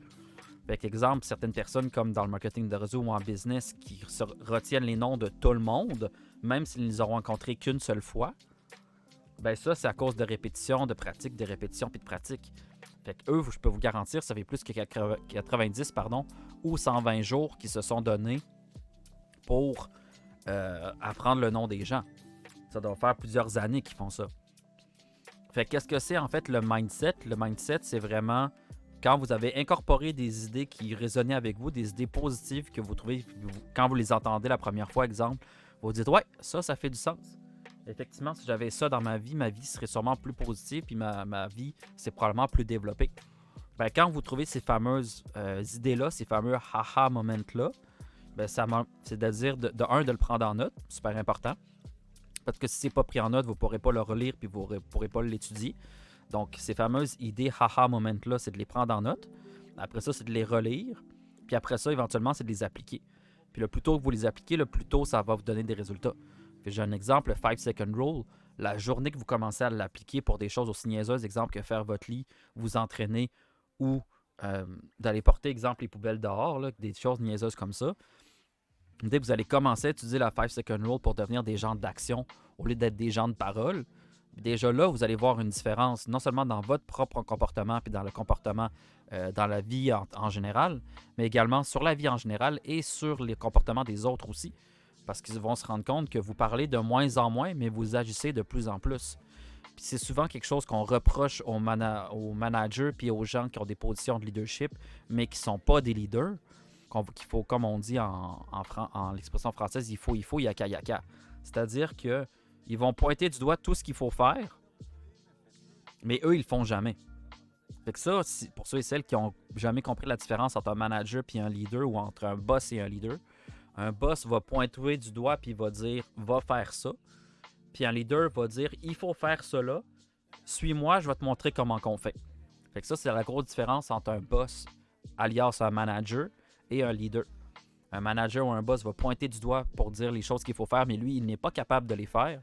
Fait exemple, certaines personnes comme dans le marketing de réseau ou en business qui retiennent les noms de tout le monde, même s'ils ne les auront rencontrés qu'une seule fois, ben ça, c'est à cause de répétition, de pratique, de répétition puis de pratique. Fait que eux, je peux vous garantir, ça fait plus que 90 ou 120 jours qu'ils se sont donnés pour apprendre le nom des gens. Ça doit faire plusieurs années qu'ils font ça. Fait qu'est-ce que c'est en fait le mindset? Le mindset, c'est vraiment quand vous avez incorporé des idées qui résonnaient avec vous, des idées positives que vous trouvez, quand vous les entendez la première fois, exemple, vous dites « Ouais, ça fait du sens. » Effectivement, si j'avais ça dans ma vie serait sûrement plus positive, puis ma vie, c'est probablement plus développée. Ben, quand vous trouvez ces fameuses idées-là, ces fameux haha moments-là, ben, c'est-à-dire de le prendre en note, super important. Parce que si c'est pas pris en note, vous ne pourrez pas le relire puis vous ne pourrez pas l'étudier. Donc, ces fameuses idées haha moments-là, c'est de les prendre en note. Après ça, c'est de les relire. Puis après ça, éventuellement, c'est de les appliquer. Puis le plus tôt que vous les appliquez, le plus tôt ça va vous donner des résultats. J'ai un exemple, le 5-second rule. La journée que vous commencez à l'appliquer pour des choses aussi niaiseuses, exemple que faire votre lit, vous entraîner ou d'aller porter, exemple, les poubelles dehors, là, des choses niaiseuses comme ça. Dès que vous allez commencer à utiliser la 5-second rule pour devenir des gens d'action au lieu d'être des gens de parole, déjà là, vous allez voir une différence, non seulement dans votre propre comportement puis dans le comportement dans la vie en général, mais également sur la vie en général et sur les comportements des autres aussi. Parce qu'ils vont se rendre compte que vous parlez de moins en moins, mais vous agissez de plus en plus. Puis c'est souvent quelque chose qu'on reproche aux managers puis aux gens qui ont des positions de leadership, mais qui ne sont pas des leaders. Qu'il faut, comme on dit en l'expression française, il faut, yaka, yaka. C'est-à-dire qu'ils vont pointer du doigt tout ce qu'il faut faire, mais eux, ils le font jamais. Fait que ça, pour ceux et celles qui n'ont jamais compris la différence entre un manager et un leader ou entre un boss et un leader, un boss va pointer du doigt puis va dire « va faire ça ». Puis un leader va dire « il faut faire cela, suis-moi, je vais te montrer comment qu'on fait ». Fait que ça, c'est la grosse différence entre un boss, alias un manager, et un leader. Un manager ou un boss va pointer du doigt pour dire les choses qu'il faut faire, mais lui, il n'est pas capable de les faire.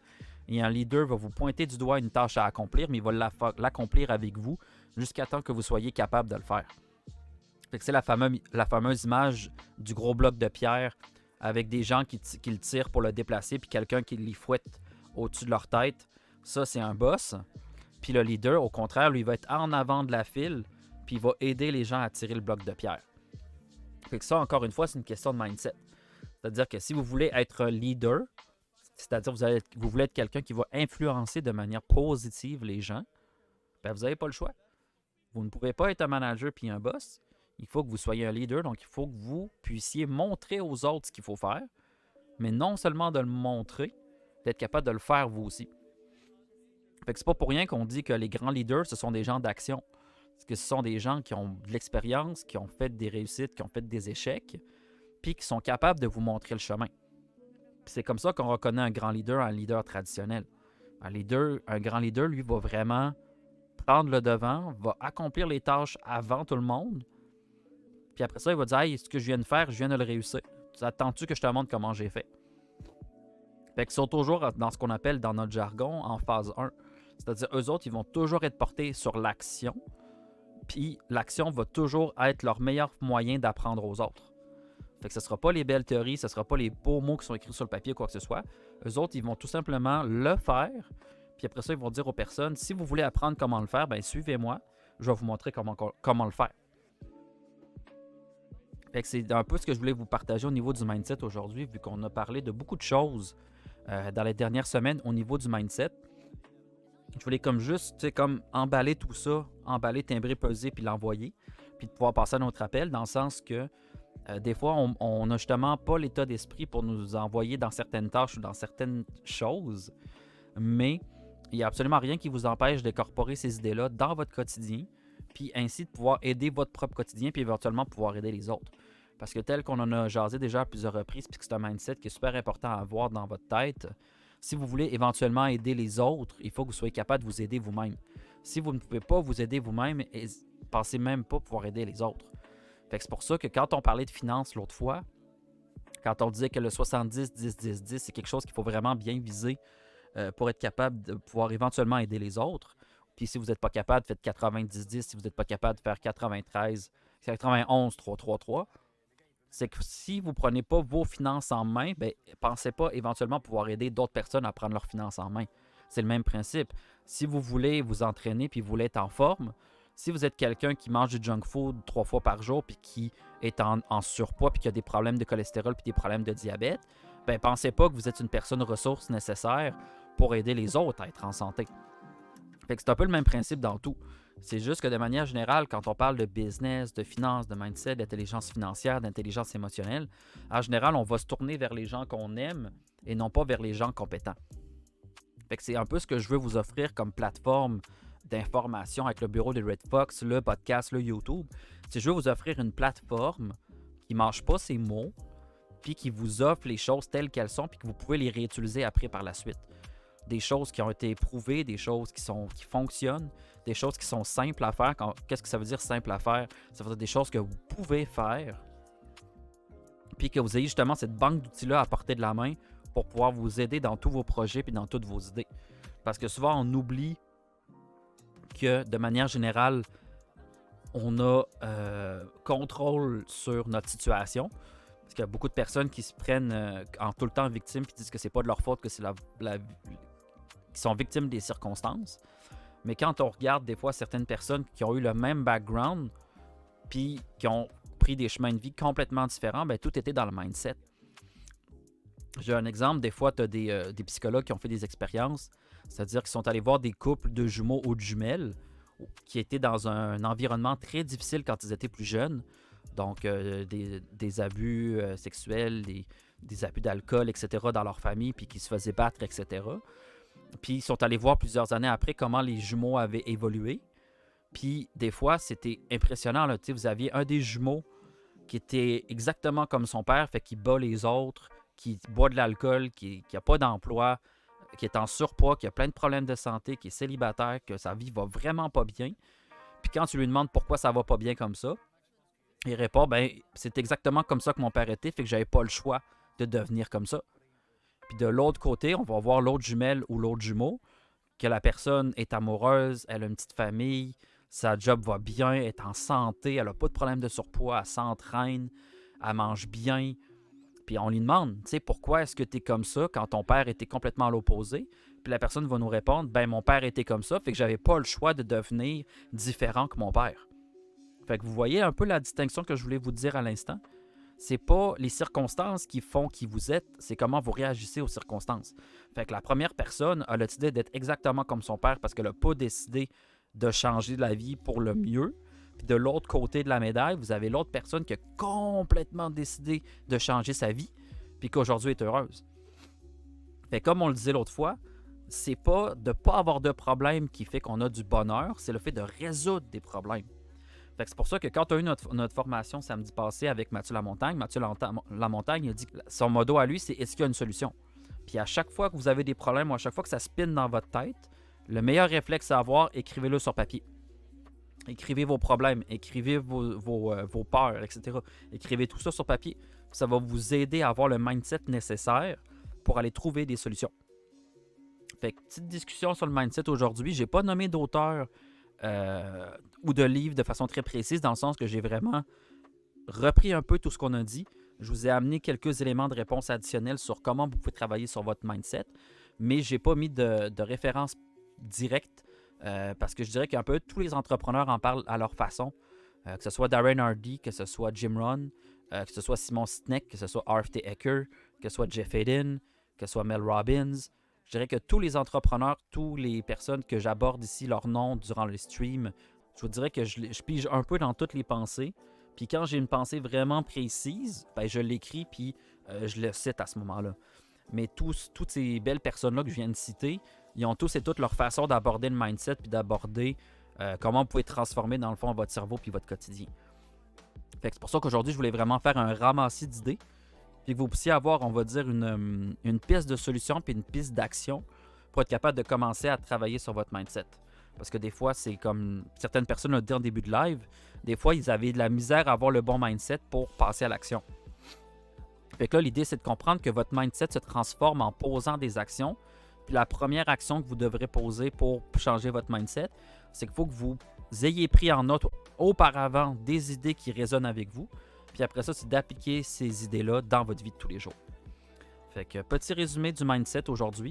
Et un leader va vous pointer du doigt une tâche à accomplir, mais il va l'accomplir avec vous jusqu'à temps que vous soyez capable de le faire. Fait que c'est la fameuse image du gros bloc de pierre avec des gens qui le tirent pour le déplacer, puis quelqu'un qui les fouette au-dessus de leur tête. Ça, c'est un boss. Puis le leader, au contraire, lui, va être en avant de la file, puis il va aider les gens à tirer le bloc de pierre. Fait que ça, encore une fois, c'est une question de mindset. C'est-à-dire que si vous voulez être un leader, c'est-à-dire vous voulez être quelqu'un qui va influencer de manière positive les gens, ben vous n'avez pas le choix. Vous ne pouvez pas être un manager puis un boss. Il faut que vous soyez un leader, donc il faut que vous puissiez montrer aux autres ce qu'il faut faire, mais non seulement de le montrer, d'être capable de le faire vous aussi. Fait que c'est pas pour rien qu'on dit que les grands leaders, ce sont des gens d'action. Parce que ce sont des gens qui ont de l'expérience, qui ont fait des réussites, qui ont fait des échecs, puis qui sont capables de vous montrer le chemin. Puis c'est comme ça qu'on reconnaît un grand leader traditionnel. Un grand leader, lui, va vraiment prendre le devant, va accomplir les tâches avant tout le monde, puis après ça, il va dire « Hey, ce que je viens de faire, je viens de le réussir. Attends-tu que je te montre comment j'ai fait? » Fait qu'ils sont toujours dans ce qu'on appelle dans notre jargon en phase 1. C'est-à-dire, eux autres, ils vont toujours être portés sur l'action, puis l'action va toujours être leur meilleur moyen d'apprendre aux autres. Fait que ce ne sera pas les belles théories, ce ne sera pas les beaux mots qui sont écrits sur le papier ou quoi que ce soit. Eux autres, ils vont tout simplement le faire, puis après ça, ils vont dire aux personnes, si vous voulez apprendre comment le faire, ben suivez-moi, je vais vous montrer comment le faire. Fait que c'est un peu ce que je voulais vous partager au niveau du mindset aujourd'hui, vu qu'on a parlé de beaucoup de choses dans les dernières semaines au niveau du mindset. Je voulais comme juste, tu sais, comme emballer tout ça, emballer, timbrer, peser, puis l'envoyer, puis de pouvoir passer à notre appel, dans le sens que des fois, on n'a justement pas l'état d'esprit pour nous envoyer dans certaines tâches ou dans certaines choses, mais il n'y a absolument rien qui vous empêche d'incorporer ces idées-là dans votre quotidien, puis ainsi de pouvoir aider votre propre quotidien, puis éventuellement pouvoir aider les autres. Parce que tel qu'on en a jasé déjà à plusieurs reprises, puis que c'est un mindset qui est super important à avoir dans votre tête, si vous voulez éventuellement aider les autres, il faut que vous soyez capable de vous aider vous-même. Si vous ne pouvez pas vous aider vous-même, pensez même pas pouvoir aider les autres. Fait que c'est pour ça que quand on parlait de finances l'autre fois, quand on disait que le 70-10-10-10, c'est quelque chose qu'il faut vraiment bien viser pour être capable de pouvoir éventuellement aider les autres. Puis si vous n'êtes pas capable, faites 90-10. Si vous n'êtes pas capable de faire 91-3-3-3, c'est que si vous ne prenez pas vos finances en main, ben, pensez pas éventuellement pouvoir aider d'autres personnes à prendre leurs finances en main. C'est le même principe. Si vous voulez vous entraîner puis vous voulez être en forme, si vous êtes quelqu'un qui mange du junk food 3 fois par jour puis qui est en surpoids puis qui a des problèmes de cholestérol puis des problèmes de diabète, ben pensez pas que vous êtes une personne ressource nécessaire pour aider les autres à être en santé. Fait que c'est un peu le même principe dans tout. C'est juste que de manière générale, quand on parle de business, de finance, de mindset, d'intelligence financière, d'intelligence émotionnelle, en général, on va se tourner vers les gens qu'on aime et non pas vers les gens compétents. Fait que c'est un peu ce que je veux vous offrir comme plateforme d'informations avec le bureau de Red Fox, le podcast, le YouTube. C'est je veux vous offrir une plateforme qui ne mange pas ses mots, puis qui vous offre les choses telles qu'elles sont, puis que vous pouvez les réutiliser après par la suite. Des choses qui ont été éprouvées, des choses qui fonctionnent, des choses qui sont simples à faire. Qu'est-ce que ça veut dire simple à faire? Ça veut dire des choses que vous pouvez faire, puis que vous ayez justement cette banque d'outils-là à portée de la main pour pouvoir vous aider dans tous vos projets puis dans toutes vos idées. Parce que souvent, on oublie que de manière générale, on a contrôle sur notre situation. Parce qu'il y a beaucoup de personnes qui se prennent en tout le temps victimes et disent que c'est pas de leur faute, que c'est qui sont victimes des circonstances. Mais quand on regarde des fois certaines personnes qui ont eu le même background puis qui ont pris des chemins de vie complètement différents, ben, tout était dans le mindset. J'ai un exemple, des fois, tu as des psychologues qui ont fait des expériences, c'est-à-dire qu'ils sont allés voir des couples de jumeaux ou de jumelles qui étaient dans un environnement très difficile quand ils étaient plus jeunes. Donc, des abus sexuels, des abus d'alcool, etc. dans leur famille, puis qui se faisaient battre, etc. Puis, ils sont allés voir plusieurs années après comment les jumeaux avaient évolué. Puis, des fois, c'était impressionnant. Là, vous aviez un des jumeaux qui était exactement comme son père, fait qu'il bat les autres, qui boit de l'alcool, qui n'a pas d'emploi, qui est en surpoids, qui a plein de problèmes de santé, qui est célibataire, que sa vie va vraiment pas bien. Puis quand tu lui demandes pourquoi ça va pas bien comme ça, il répond, ben c'est exactement comme ça que mon père était, fait que j'avais pas le choix de devenir comme ça. Puis de l'autre côté, on va voir l'autre jumelle ou l'autre jumeau, que la personne est amoureuse, elle a une petite famille, sa job va bien, elle est en santé, elle n'a pas de problème de surpoids, elle s'entraîne, elle mange bien. Puis on lui demande, tu sais, pourquoi est-ce que tu es comme ça quand ton père était complètement à l'opposé? Puis la personne va nous répondre, ben mon père était comme ça, fait que j'avais pas le choix de devenir différent que mon père. Fait que vous voyez un peu la distinction que je voulais vous dire à l'instant. C'est pas les circonstances qui font qui vous êtes, c'est comment vous réagissez aux circonstances. Fait que la première personne a l'idée d'être exactement comme son père parce qu'elle n'a pas décidé de changer la vie pour le mieux. Puis de l'autre côté de la médaille, vous avez l'autre personne qui a complètement décidé de changer sa vie, puis qu'aujourd'hui est heureuse. Fait que comme on le disait l'autre fois, c'est pas de ne pas avoir de problème qui fait qu'on a du bonheur, c'est le fait de résoudre des problèmes. Fait que c'est pour ça que quand on a eu notre formation samedi passé avec Mathieu Lamontagne, Lamontagne a dit que son motto à lui, c'est « Est-ce qu'il y a une solution? » Puis à chaque fois que vous avez des problèmes ou à chaque fois que ça spinne dans votre tête, le meilleur réflexe à avoir, écrivez-le sur papier. Écrivez vos problèmes, écrivez vos peurs, etc. Écrivez tout ça sur papier. Ça va vous aider à avoir le mindset nécessaire pour aller trouver des solutions. Fait que petite discussion sur le mindset aujourd'hui. Je n'ai pas nommé d'auteur ou de livre de façon très précise, dans le sens que j'ai vraiment repris un peu tout ce qu'on a dit. Je vous ai amené quelques éléments de réponse additionnels sur comment vous pouvez travailler sur votre mindset, mais je n'ai pas mis de référence directe parce que je dirais qu'un peu tous les entrepreneurs en parlent à leur façon, que ce soit Darren Hardy, que ce soit Jim Rohn, que ce soit Simon Sinek, que ce soit R.F.T. Eker, que ce soit Jeff Haden, que ce soit Mel Robbins. Je dirais que tous les entrepreneurs, toutes les personnes que j'aborde ici, leur nom durant le stream, je vous dirais que je pige un peu dans toutes les pensées. Puis quand j'ai une pensée vraiment précise, ben je l'écris puis je le cite à ce moment-là. Mais toutes ces belles personnes-là que je viens de citer, ils ont tous et toutes leur façon d'aborder le mindset puis d'aborder comment vous pouvez transformer dans le fond votre cerveau puis votre quotidien. Fait que c'est pour ça qu'aujourd'hui, je voulais vraiment faire un ramassis d'idées puis que vous puissiez avoir, on va dire, une piste de solution puis une piste d'action pour être capable de commencer à travailler sur votre mindset. Parce que des fois, c'est comme certaines personnes l'ont dit en début de live, des fois, ils avaient de la misère à avoir le bon mindset pour passer à l'action. Fait que là, l'idée, c'est de comprendre que votre mindset se transforme en posant des actions. Puis la première action que vous devrez poser pour changer votre mindset, c'est qu'il faut que vous ayez pris en note auparavant des idées qui résonnent avec vous. Puis après ça, c'est d'appliquer ces idées-là dans votre vie de tous les jours. Fait que petit résumé du mindset aujourd'hui.